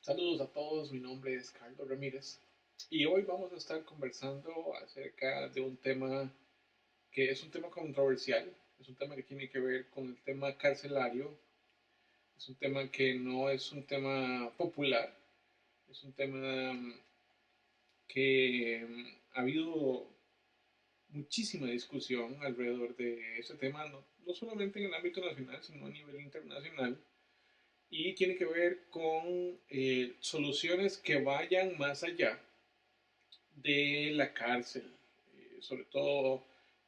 Saludos a todos, mi nombre es Carlos Ramírez y hoy vamos a estar conversando acerca de un tema que es un tema controversial, es un tema que tiene que ver con el tema carcelario, es un tema que no es un tema popular, es un tema que ha habido muchísima discusión alrededor de ese tema, no solamente en el ámbito nacional, sino a nivel internacional. Y tiene que ver con soluciones que vayan más allá de la cárcel, sobre todo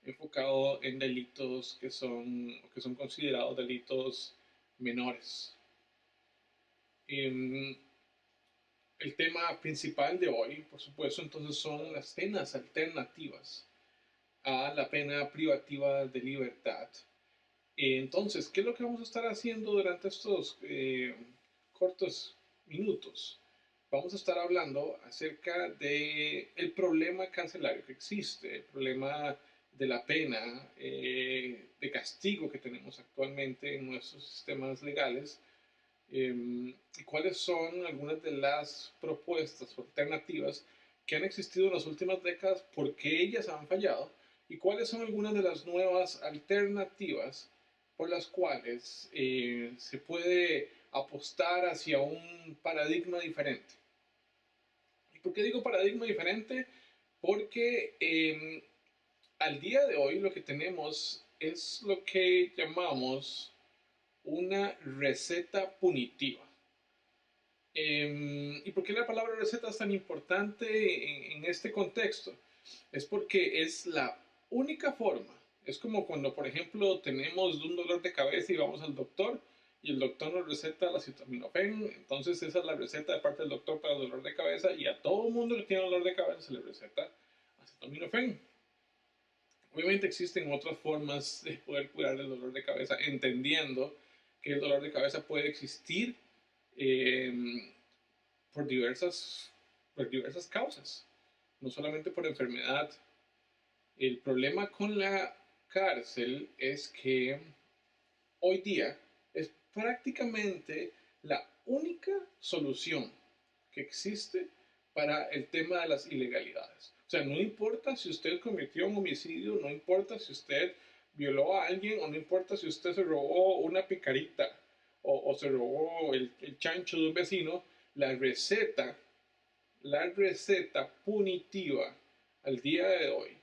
enfocado en delitos que son considerados delitos menores. Em, el tema principal de hoy, por supuesto, entonces son las penas alternativas a la pena privativa de libertad. Entonces, ¿qué es lo que vamos a estar haciendo durante estos cortos minutos? Vamos a estar hablando acerca de el problema carcelario que existe, el problema de la pena de castigo que tenemos actualmente en nuestros sistemas legales, y cuáles son algunas de las propuestas o alternativas que han existido en las últimas décadas, por qué ellas han fallado y cuáles son algunas de las nuevas alternativas por las cuales se puede apostar hacia un paradigma diferente. ¿Y por qué digo paradigma diferente? Porque al día de hoy lo que tenemos es lo que llamamos una receta punitiva. ¿Y por qué la palabra receta es tan importante en este contexto? Es porque es la única forma. Es como cuando, por ejemplo, tenemos un dolor de cabeza y vamos al doctor y el doctor nos receta la acetaminofén. Entonces esa es la receta de parte del doctor para el dolor de cabeza y a todo el mundo que tiene dolor de cabeza se le receta acetaminofén. Obviamente existen otras formas de poder curar el dolor de cabeza, entendiendo que el dolor de cabeza puede existir eh, por diversas causas, no solamente por enfermedad. El problema con la cárcel es que hoy día es prácticamente la única solución que existe para el tema de las ilegalidades. O sea, no importa si usted cometió un homicidio, no importa si usted violó a alguien o no importa si usted se robó una picarita o se robó el chancho de un vecino, la receta, la receta punitiva al día de hoy,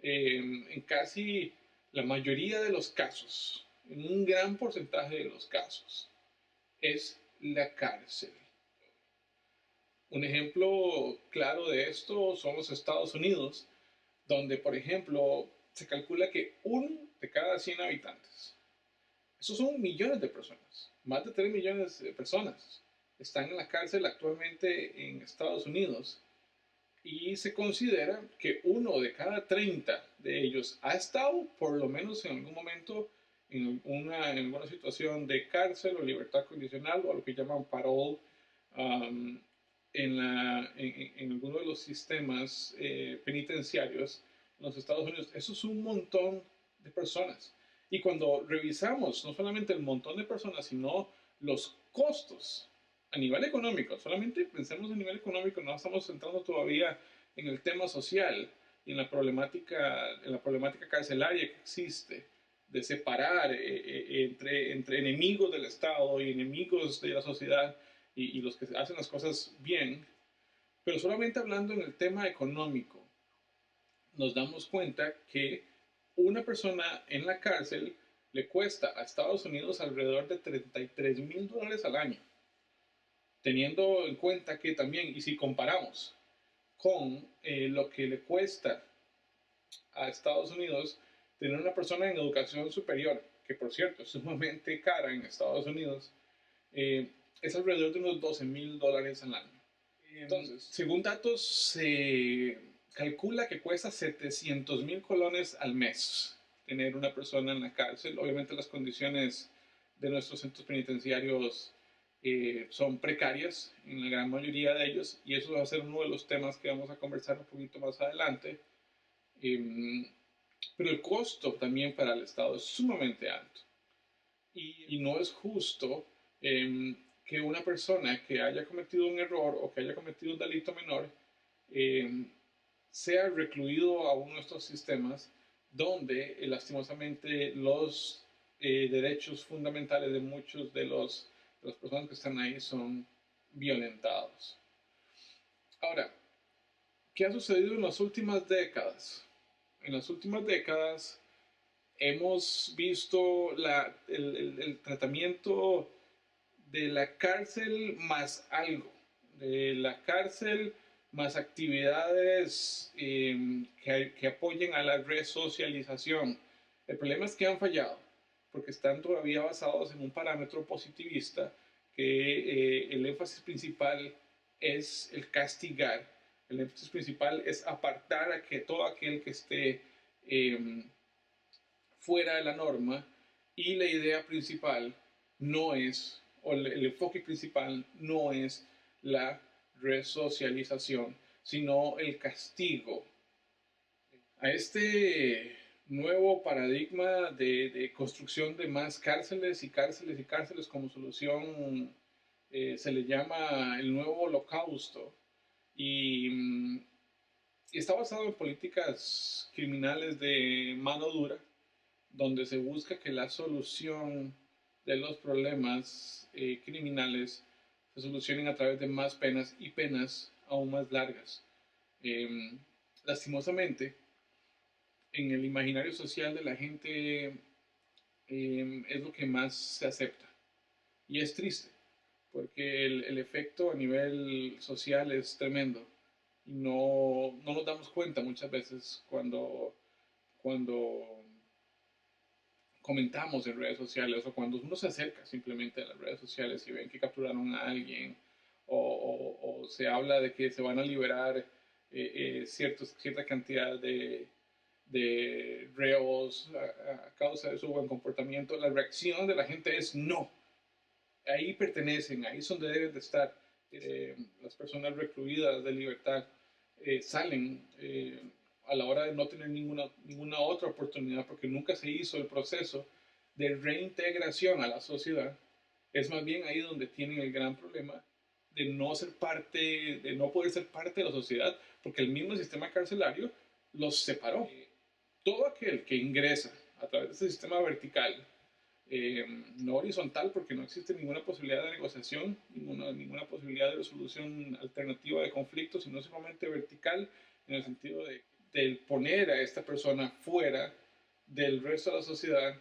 en casi la mayoría de los casos, en un gran porcentaje de los casos, es la cárcel. Un ejemplo claro de esto son los Estados Unidos, donde, por ejemplo, se calcula que uno de cada 100 habitantes, esos son millones de personas, más de 3 millones de personas, están en la cárcel actualmente en Estados Unidos, y se considera que uno de cada 30 de ellos ha estado por lo menos en algún momento en alguna situación de cárcel o libertad condicional o lo que llaman parole, um, en alguno de los sistemas penitenciarios en los Estados Unidos. Eso es un montón de personas. Y cuando revisamos no solamente el montón de personas, sino los costos a nivel económico, solamente pensemos a nivel económico, no estamos centrando todavía en el tema social y en la problemática carcelaria que existe de separar entre enemigos del Estado y enemigos de la sociedad y los que hacen las cosas bien, pero solamente hablando en el tema económico, nos damos cuenta que una persona en la cárcel le cuesta a Estados Unidos alrededor de $33,000 al año, teniendo en cuenta que también, y si comparamos con lo que le cuesta a Estados Unidos tener una persona en educación superior, que por cierto es sumamente cara en Estados Unidos, eh, es alrededor de unos $12,000 al año. Entonces, según datos, se calcula que cuesta 700,000 colones al mes tener una persona en la cárcel. Obviamente las condiciones de nuestros centros penitenciarios son precarias en la gran mayoría de ellos y eso va a ser uno de los temas que vamos a conversar un poquito más adelante. Eh, pero el costo también para el Estado es sumamente alto y no es justo eh, que una persona que haya cometido un error o que haya cometido un delito menor eh, sea recluido a uno de estos sistemas donde lastimosamente los derechos fundamentales de muchos de las personas que están ahí son violentados. Ahora, ¿qué ha sucedido en las últimas décadas? En las últimas décadas hemos visto el tratamiento de la cárcel más algo, de la cárcel más actividades que apoyen a la resocialización. El problema es que han fallado, porque están todavía basados en un parámetro positivista que el énfasis principal es el castigar, el énfasis principal es apartar a que todo aquel que esté eh, fuera de la norma y la idea principal no es, o el enfoque principal no es la resocialización, sino el castigo. A este nuevo paradigma de construcción de más cárceles y cárceles y cárceles como solución se le llama el nuevo holocausto y está basado en políticas criminales de mano dura donde se busca que la solución de los problemas criminales se solucionen a través de más penas y penas aún más largas. Eh, Lastimosamente, en el imaginario social de la gente es lo que más se acepta. Y es triste, porque el efecto a nivel social es tremendo. Y no nos damos cuenta muchas veces cuando comentamos en redes sociales o cuando uno se acerca simplemente a las redes sociales y ven que capturaron a alguien o se habla de que se van a liberar cierta cantidad de reos a causa de su buen comportamiento, la reacción de la gente es no. Ahí pertenecen, ahí es donde deben de estar. Las personas recluidas de libertad salen a la hora de no tener ninguna otra oportunidad porque nunca se hizo el proceso de reintegración a la sociedad. Es más bien ahí donde tienen el gran problema de no ser parte, de no poder ser parte de la sociedad porque el mismo sistema carcelario los separó. Todo aquel que ingresa a través de ese sistema vertical eh, no horizontal porque no existe ninguna posibilidad de negociación, ninguna posibilidad de resolución alternativa de conflictos, sino simplemente vertical en el sentido de poner a esta persona fuera del resto de la sociedad.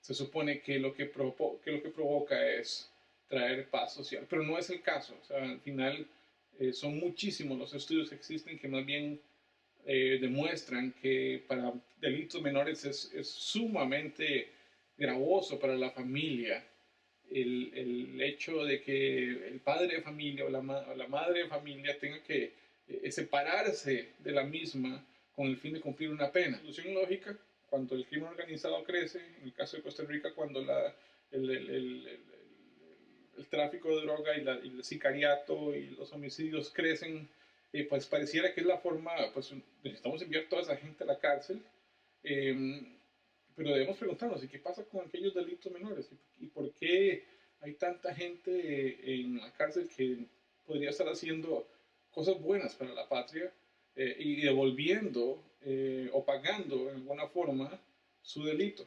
Se supone que lo que provoca es traer paz social, pero no es el caso. O sea, al final son muchísimos los estudios que existen que más bien demuestran que para delitos menores es sumamente gravoso para la familia el hecho de que el padre de familia o la madre de familia tenga que separarse de la misma con el fin de cumplir una pena. Solución lógica, cuando el crimen organizado crece, en el caso de Costa Rica, cuando el tráfico de droga y el sicariato y los homicidios crecen, pues pareciera que es la forma, pues necesitamos enviar toda esa gente a la cárcel, eh, pero debemos preguntarnos, ¿y qué pasa con aquellos delitos menores? ¿Y por qué hay tanta gente en la cárcel que podría estar haciendo cosas buenas para la patria y devolviendo o pagando en alguna forma su delito?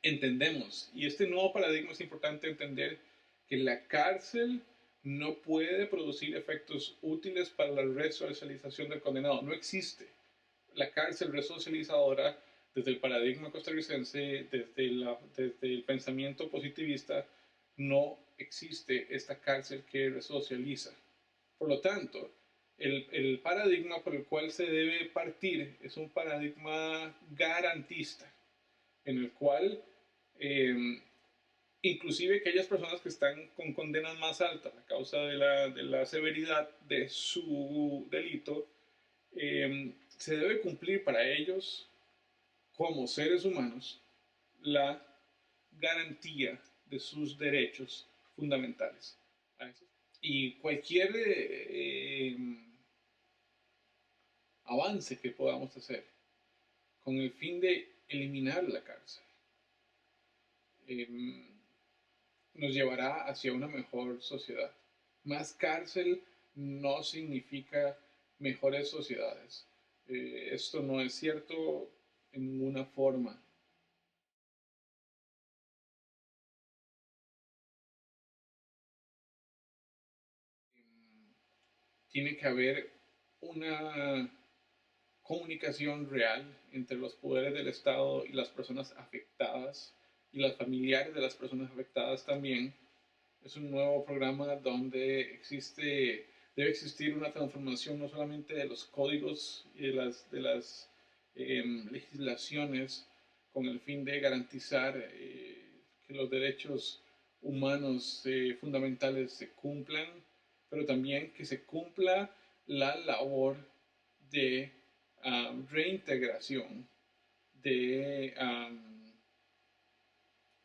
Entendemos, y este nuevo paradigma es importante entender que la cárcel no puede producir efectos útiles para la resocialización del condenado. No existe la cárcel resocializadora desde el paradigma costarricense, desde el pensamiento positivista. No existe esta cárcel que resocializa. Por lo tanto, el paradigma por el cual se debe partir es un paradigma garantista, en el cual eh, inclusive aquellas personas que están con condenas más altas a causa de la severidad de su delito, se debe cumplir para ellos como seres humanos la garantía de sus derechos fundamentales. Y cualquier avance que podamos hacer con el fin de eliminar la cárcel, eh, nos llevará hacia una mejor sociedad. Más cárcel no significa mejores sociedades. Esto no es cierto en ninguna forma. Tiene que haber una comunicación real entre los poderes del Estado y las personas afectadas y las familiares de las personas afectadas también. Es un nuevo programa donde debe existir una transformación no solamente de los códigos y de las legislaciones con el fin de garantizar que los derechos humanos fundamentales se cumplan, pero también que se cumpla la labor de reintegración de,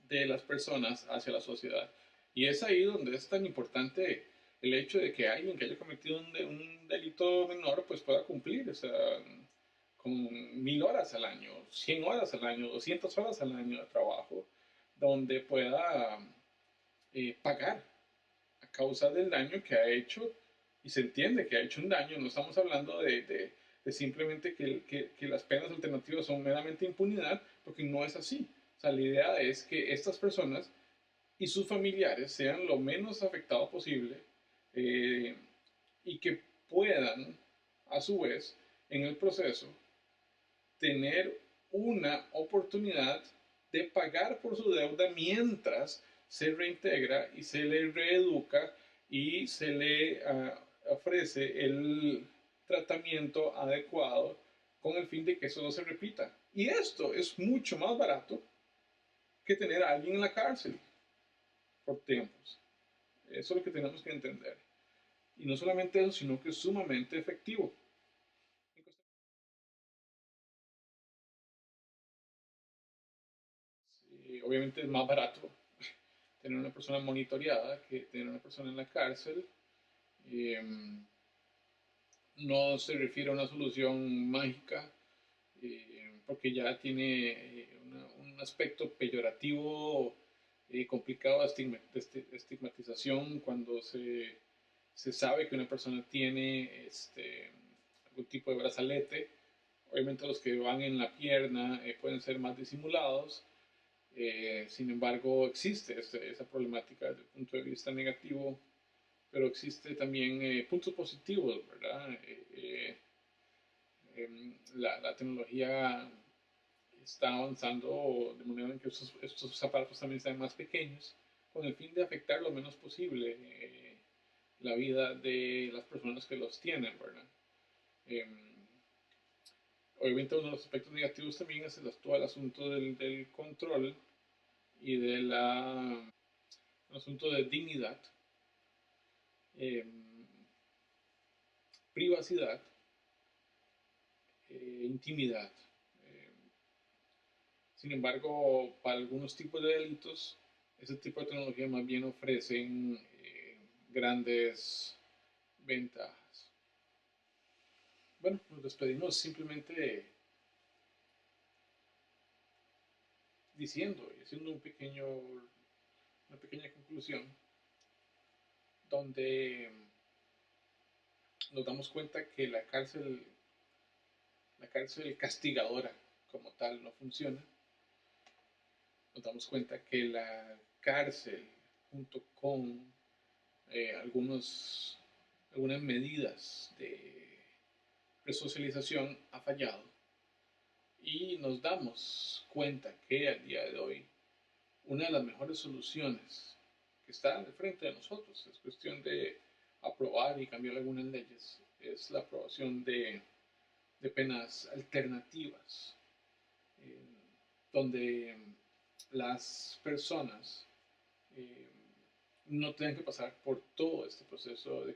de las personas hacia la sociedad. Y es ahí donde es tan importante el hecho de que alguien que haya cometido un delito menor pues pueda cumplir, o sea, con 1000 horas al año, 100 horas al año, 200 horas al año de trabajo, donde pueda pagar a causa del daño que ha hecho y se entiende que ha hecho un daño. No estamos hablando de simplemente que las penas alternativas son meramente impunidad, porque no es así. O sea, la idea es que estas personas y sus familiares sean lo menos afectados posible eh, y que puedan, a su vez, en el proceso, tener una oportunidad de pagar por su deuda mientras se reintegra y se le reeduca y se le ofrece el tratamiento adecuado con el fin de que eso no se repita. Y esto es mucho más barato que tener a alguien en la cárcel por tiempos. Eso es lo que tenemos que entender. Y no solamente eso, sino que es sumamente efectivo. Obviamente es más barato tener una persona monitoreada que tener una persona en la cárcel. Eh, no se refiere a una solución mágica, porque ya tiene un aspecto peyorativo, complicado de estigmatización cuando se sabe que una persona tiene algún tipo de brazalete. Obviamente los que van en la pierna pueden ser más disimulados. Sin embargo, existe esa problemática desde el punto de vista negativo, pero existe también puntos positivos, ¿verdad? La tecnología está avanzando de manera en que estos aparatos también sean más pequeños, con el fin de afectar lo menos posible la vida de las personas que los tienen, ¿verdad? Eh, Obviamente uno de los aspectos negativos también es todo el asunto del control y del asunto de dignidad, eh, privacidad, intimidad. Eh, Sin embargo, para algunos tipos de delitos, ese tipo de tecnología más bien ofrecen grandes ventajas. Bueno, nos despedimos simplemente diciendo y haciendo una pequeña conclusión donde nos damos cuenta que la cárcel castigadora como tal no funciona. Nos damos cuenta que la cárcel, junto con algunas medidas de resocialización, ha fallado. Y nos damos cuenta que al día de hoy una de las mejores soluciones que está al frente de nosotros, es cuestión de aprobar y cambiar algunas leyes, es la aprobación de penas alternativas, eh, donde las personas eh, no tengan que pasar por todo este proceso de